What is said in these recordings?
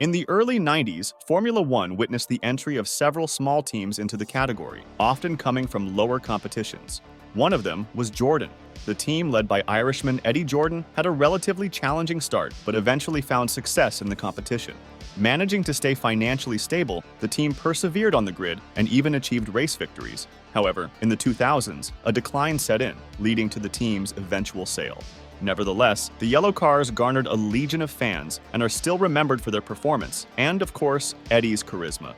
In the early 90s, Formula One witnessed the entry of several small teams into the category, often coming from lower competitions. One of them was Jordan. The team, led by Irishman Eddie Jordan, had a relatively challenging start, but eventually found success in the competition. Managing to stay financially stable, the team persevered on the grid and even achieved race victories. However, in the 2000s, a decline set in, leading to the team's eventual sale. Nevertheless, the yellow cars garnered a legion of fans and are still remembered for their performance and, of course, Eddie's charisma.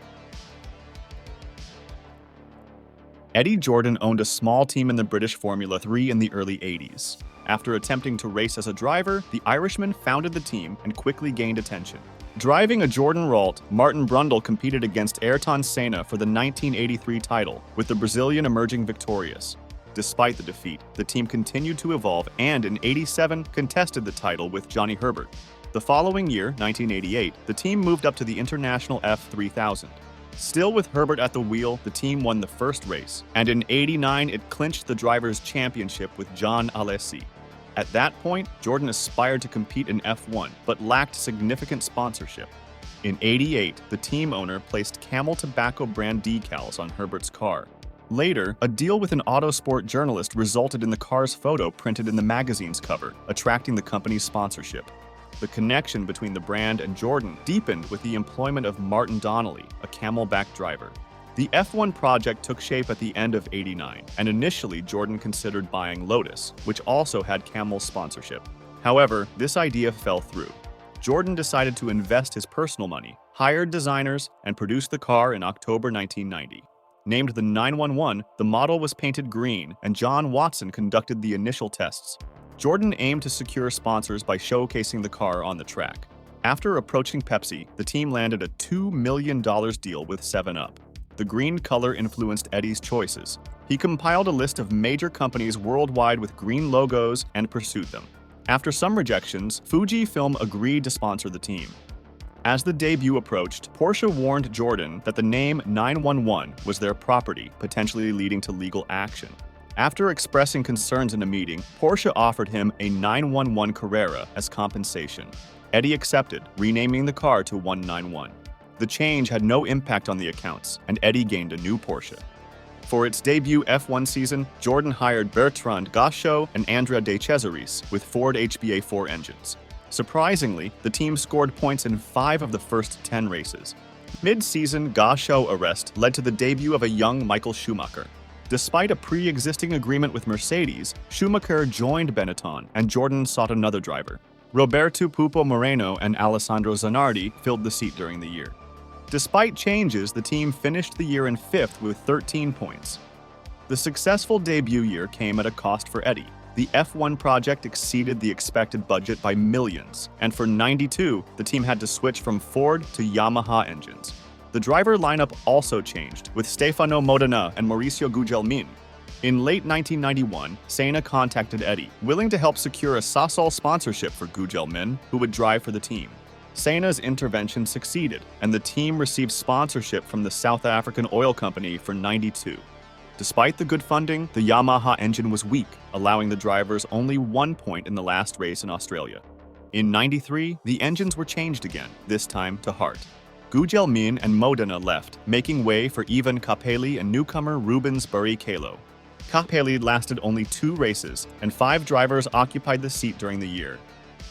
Eddie Jordan owned a small team in the British Formula 3 in the early 80s. After attempting to race as a driver, the Irishman founded the team and quickly gained attention. Driving a Jordan Ralt, Martin Brundle competed against Ayrton Senna for the 1983 title, with the Brazilian emerging victorious. Despite the defeat, the team continued to evolve and in '87 contested the title with Johnny Herbert. The following year, 1988, the team moved up to the International F3000. Still with Herbert at the wheel, the team won the first race, and in '89 it clinched the Drivers' Championship with John Alesi. At that point, Jordan aspired to compete in F1, but lacked significant sponsorship. In '88, the team owner placed Camel Tobacco brand decals on Herbert's car. Later, a deal with an Autosport journalist resulted in the car's photo printed in the magazine's cover, attracting the company's sponsorship. The connection between the brand and Jordan deepened with the employment of Martin Donnelly, a Camelback driver. The F1 project took shape at the end of '89, and initially Jordan considered buying Lotus, which also had Camel's sponsorship. However, this idea fell through. Jordan decided to invest his personal money, hired designers, and produced the car in October 1990. Named the 911, the model was painted green, and John Watson conducted the initial tests. Jordan aimed to secure sponsors by showcasing the car on the track. After approaching Pepsi, the team landed a $2 million deal with 7-Up. The green color influenced Eddie's choices. He compiled a list of major companies worldwide with green logos and pursued them. After some rejections, Fujifilm agreed to sponsor the team. As the debut approached, Porsche warned Jordan that the name 911 was their property, potentially leading to legal action. After expressing concerns in a meeting, Porsche offered him a 911 Carrera as compensation. Eddie accepted, renaming the car to 191. The change had no impact on the accounts, and Eddie gained a new Porsche. For its debut F1 season, Jordan hired Bertrand Gauchot and Andrea De Cesaris with Ford HBA4 engines. Surprisingly, the team scored points in 5 of the first 10 races. Mid-season Gauchot arrest led to the debut of a young Michael Schumacher. Despite a pre-existing agreement with Mercedes, Schumacher joined Benetton, and Jordan sought another driver. Roberto Pupo Moreno and Alessandro Zanardi filled the seat during the year. Despite changes, the team finished the year in 5th with 13 points. The successful debut year came at a cost for Eddie. The F1 project exceeded the expected budget by millions, and for '92, the team had to switch from Ford to Yamaha engines. The driver lineup also changed, with Stefano Modena and Mauricio Gugelmin. In late 1991, Senna contacted Eddie, willing to help secure a Sasol sponsorship for Gugelmin, who would drive for the team. Senna's intervention succeeded, and the team received sponsorship from the South African oil company for '92. Despite the good funding, the Yamaha engine was weak, allowing the drivers only 1 point in the last race in Australia. In '93, the engines were changed again, this time to Hart. Gugelmin and Modena left, making way for Ivan Capelli and newcomer Rubens Barrichello. Capelli lasted only 2 races, and 5 drivers occupied the seat during the year.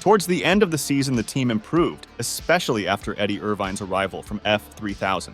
Towards the end of the season, the team improved, especially after Eddie Irvine's arrival from F3000.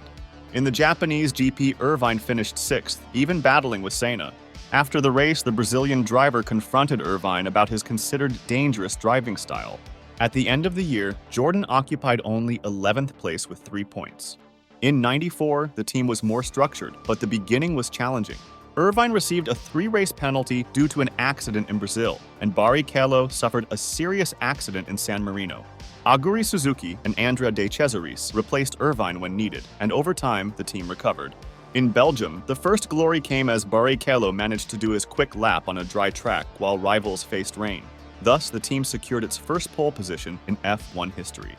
In the Japanese GP, Irvine finished 6th, even battling with Senna. After the race, the Brazilian driver confronted Irvine about his considered dangerous driving style. At the end of the year, Jordan occupied only 11th place with 3 points. In '94, the team was more structured, but the beginning was challenging. Irvine received a 3-race penalty due to an accident in Brazil, and Barrichello suffered a serious accident in San Marino. Aguri Suzuki and Andrea De Cesaris replaced Irvine when needed, and over time, the team recovered. In Belgium, the first glory came as Barrichello managed to do his quick lap on a dry track while rivals faced rain. Thus, the team secured its first pole position in F1 history.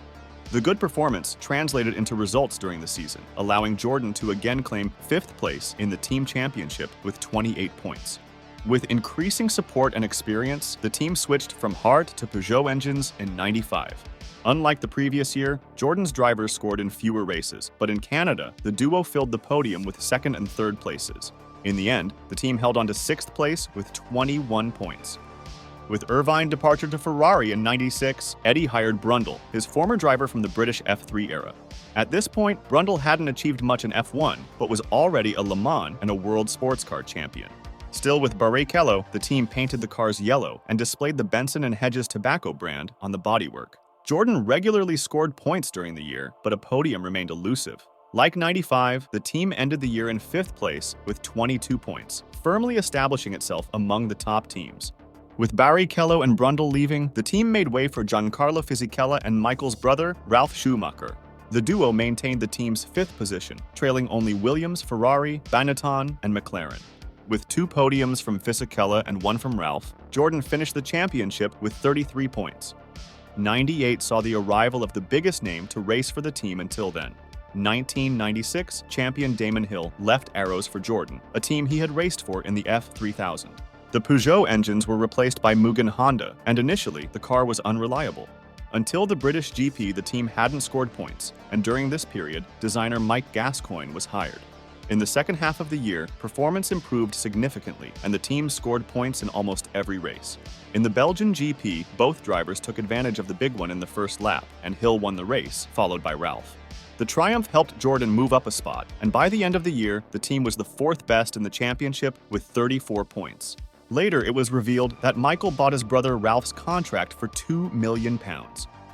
The good performance translated into results during the season, allowing Jordan to again claim 5th place in the team championship with 28 points. With increasing support and experience, the team switched from Hart to Peugeot engines in '95. Unlike the previous year, Jordan's drivers scored in fewer races, but in Canada, the duo filled the podium with second and third places. In the end, the team held on to sixth place with 21 points. With Irvine's departure to Ferrari in '96, Eddie hired Brundle, his former driver from the British F3 era. At this point, Brundle hadn't achieved much in F1, but was already a Le Mans and a world sports car champion. Still with Barrichello, the team painted the cars yellow and displayed the Benson & Hedges tobacco brand on the bodywork. Jordan regularly scored points during the year, but a podium remained elusive. Like '95, the team ended the year in fifth place with 22 points, firmly establishing itself among the top teams. With Barrichello and Brundle leaving, the team made way for Giancarlo Fisichella and Michael's brother, Ralf Schumacher. The duo maintained the team's fifth position, trailing only Williams, Ferrari, Benetton, and McLaren. With 2 podiums from Fisichella and 1 from Ralf, Jordan finished the championship with 33 points. '98 saw the arrival of the biggest name to race for the team until then. 1996, champion Damon Hill left Arrows for Jordan, a team he had raced for in the F3000. The Peugeot engines were replaced by Mugen Honda, and initially, the car was unreliable. Until the British GP, the team hadn't scored points, and during this period, designer Mike Gascoigne was hired. In the second half of the year, performance improved significantly, and the team scored points in almost every race. In the Belgian GP, both drivers took advantage of the big one in the first lap, and Hill won the race, followed by Ralf. The triumph helped Jordan move up a spot, and by the end of the year, the team was the 4th best in the championship with 34 points. Later, it was revealed that Michael bought his brother Ralph's contract for £2 million.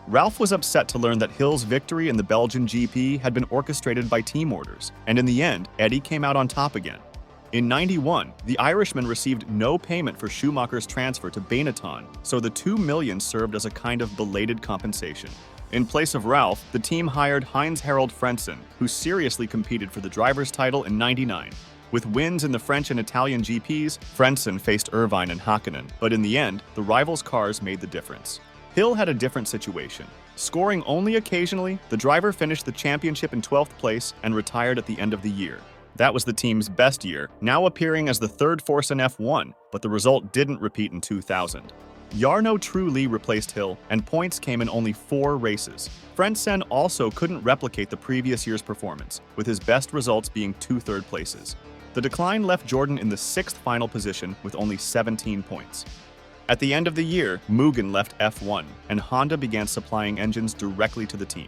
Ralf was upset to learn that Hill's victory in the Belgian GP had been orchestrated by team orders, and in the end, Eddie came out on top again. In '91, the Irishman received no payment for Schumacher's transfer to Benetton, so the $2 million served as a kind of belated compensation. In place of Ralf, the team hired Heinz-Harald Frentzen, who seriously competed for the driver's title in '99. With wins in the French and Italian GPs, Frentzen faced Irvine and Hakkinen, but in the end, the rivals' cars made the difference. Hill had a different situation. Scoring only occasionally, the driver finished the championship in 12th place and retired at the end of the year. That was the team's best year, now appearing as the third force in F1, but the result didn't repeat in 2000. Jarno Trulli replaced Hill, and points came in only 4 races. Frentzen also couldn't replicate the previous year's performance, with his best results being 2 third places. The decline left Jordan in the 6th final position with only 17 points. At the end of the year, Mugen left F1, and Honda began supplying engines directly to the team.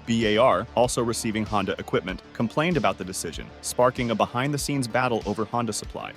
BAR, also receiving Honda equipment, complained about the decision, sparking a behind-the-scenes battle over Honda supply.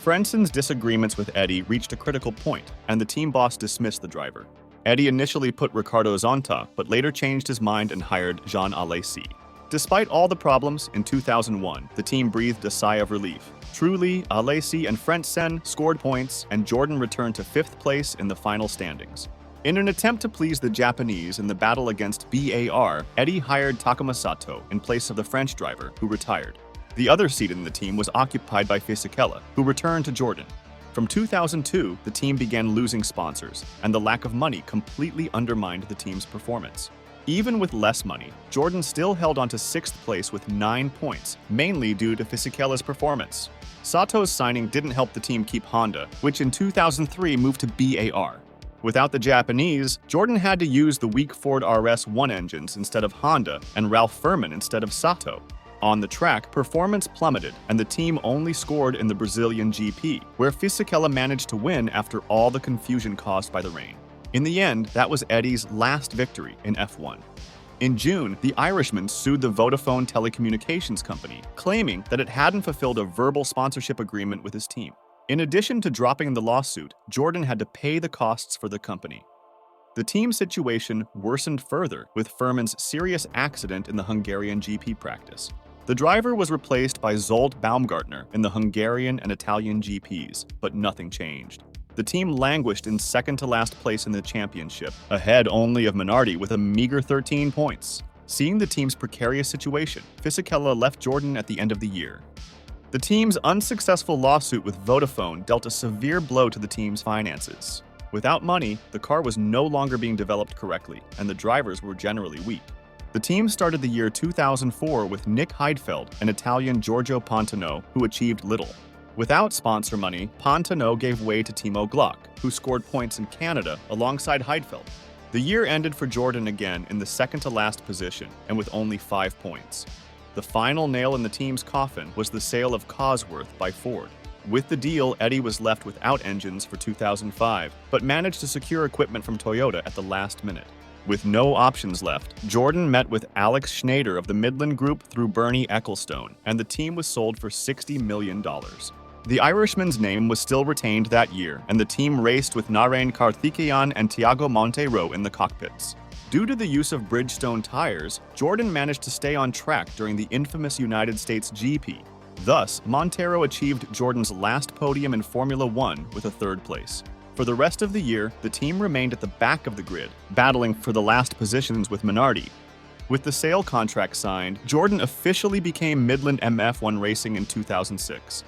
Frentzen's disagreements with Eddie reached a critical point, and the team boss dismissed the driver. Eddie initially put Ricardo Zonta, but later changed his mind and hired Jean Alesi. Despite all the problems, in 2001, the team breathed a sigh of relief. Trulli, Alesi, and Frentzen scored points, and Jordan returned to 5th place in the final standings. In an attempt to please the Japanese in the battle against BAR, Eddie hired Takuma Sato in place of the French driver, who retired. The other seat in the team was occupied by Fisichella, who returned to Jordan. From 2002, the team began losing sponsors, and the lack of money completely undermined the team's performance. Even with less money, Jordan still held on to 6th place with 9 points, mainly due to Fisichella's performance. Sato's signing didn't help the team keep Honda, which in 2003 moved to BAR. Without the Japanese, Jordan had to use the weak Ford RS1 engines instead of Honda and Ralf Furman instead of Sato. On the track, performance plummeted, and the team only scored in the Brazilian GP, where Fisichella managed to win after all the confusion caused by the rain. In the end, that was Eddie's last victory in F1. In June, the Irishman sued the Vodafone telecommunications company, claiming that it hadn't fulfilled a verbal sponsorship agreement with his team. In addition to dropping the lawsuit, Jordan had to pay the costs for the company. The team situation worsened further with Furman's serious accident in the Hungarian GP practice. The driver was replaced by Zsolt Baumgartner in the Hungarian and Italian GPs, but nothing changed. The team languished in second-to-last place in the championship, ahead only of Minardi with a meager 13 points. Seeing the team's precarious situation, Fisichella left Jordan at the end of the year. The team's unsuccessful lawsuit with Vodafone dealt a severe blow to the team's finances. Without money, the car was no longer being developed correctly, and the drivers were generally weak. The team started the year 2004 with Nick Heidfeld and Italian Giorgio Pontano, who achieved little. Without sponsor money, Pontonneau gave way to Timo Glock, who scored points in Canada alongside Heidfeld. The year ended for Jordan again in the second-to-last position and with only 5 points. The final nail in the team's coffin was the sale of Cosworth by Ford. With the deal, Eddie was left without engines for 2005, but managed to secure equipment from Toyota at the last minute. With no options left, Jordan met with Alex Schneider of the Midland Group through Bernie Ecclestone, and the team was sold for $60 million. The Irishman's name was still retained that year, and the team raced with Narain Karthikeyan and Tiago Monteiro in the cockpits. Due to the use of Bridgestone tires, Jordan managed to stay on track during the infamous United States GP. Thus, Monteiro achieved Jordan's last podium in Formula One with a 3rd place. For the rest of the year, the team remained at the back of the grid, battling for the last positions with Minardi. With the sale contract signed, Jordan officially became Midland MF1 Racing in 2006.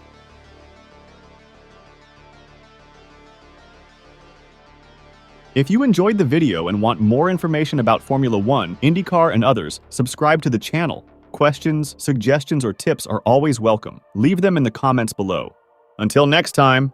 If you enjoyed the video and want more information about Formula One, IndyCar, and others, subscribe to the channel. Questions, suggestions, or tips are always welcome. Leave them in the comments below. Until next time.